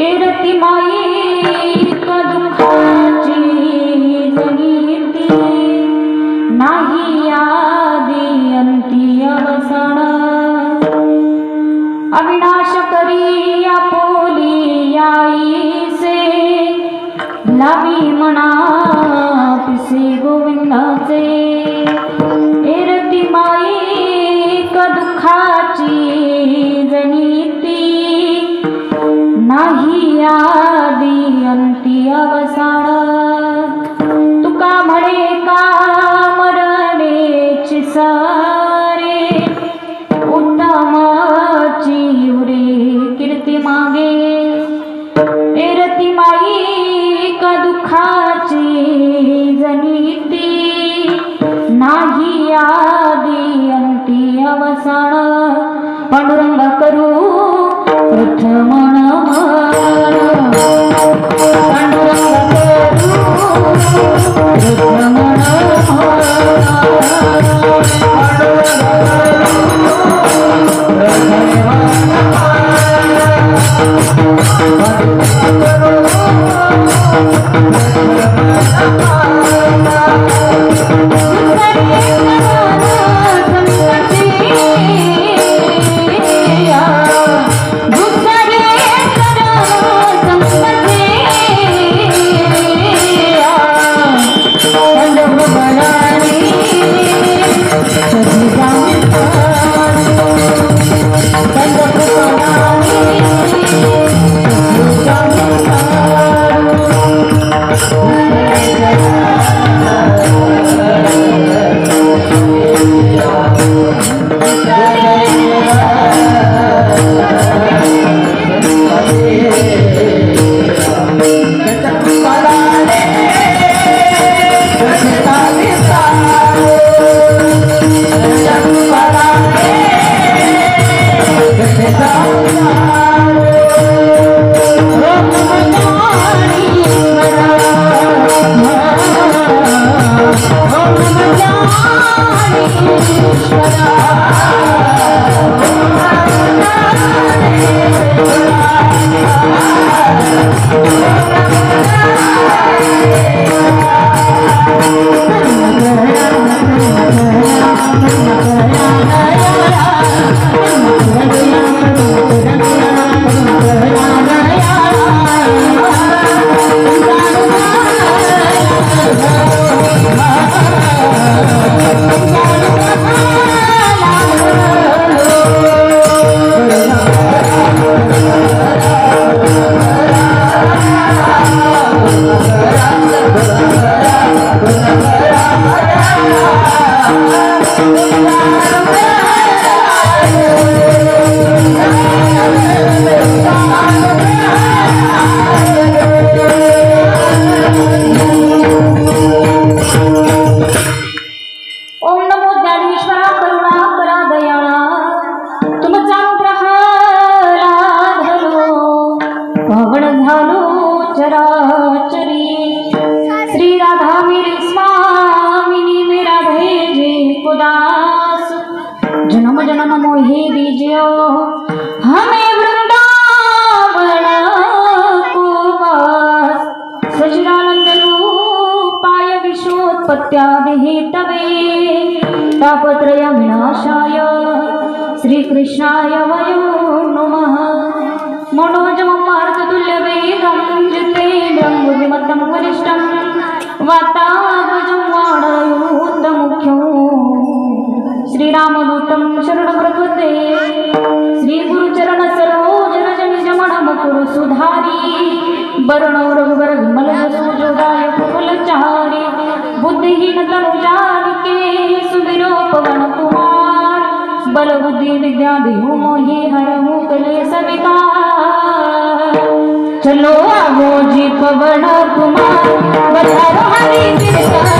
एरती माई का दुःखाची जगीती नाही आदी अंती अवसान अविनाश करी आपोली आईसे लावी म्हणा पिसे गोविंदाचे एरती माई का दुःखाची जनिती नाही आदी अंती अवसान तुका म्हणे का मरणेची सारे उत्तमाची उरे कीर्ती मागे एरती माई का दुःखाची जनिती नाही आदी अंती अवसान पांडुरंग करू प्रथम जन्म जन्म मोहि दीजियो हमें वृंदावन को वास सचिदानंद रूपाय विश्वोत्पत्त्यादिहि तवे तापत्रय विनाशाय श्री कृष्णाय वयो नमः मनोजमं मार्गतुल्य वेगं जितेन्द्रं बुद्धिमत्तं वरिष्ठं वातात्मजं वाणयोऽन्तमुख्यं श्रीरामदूतं शरणं प्रपद्ये श्रीगुरुचरण सरोज रज निज मन मकुरु सुधारी वरुणो रघुवर विमल सुजोदाय कुलचारी बुद्धिहीन तनु जानिके सुमिरो पवन कुमार बल बुद्धि विद्या देहु मोहि हरहु क्लेश विकार चलो आवो जी पवन कुमार बधारो हरि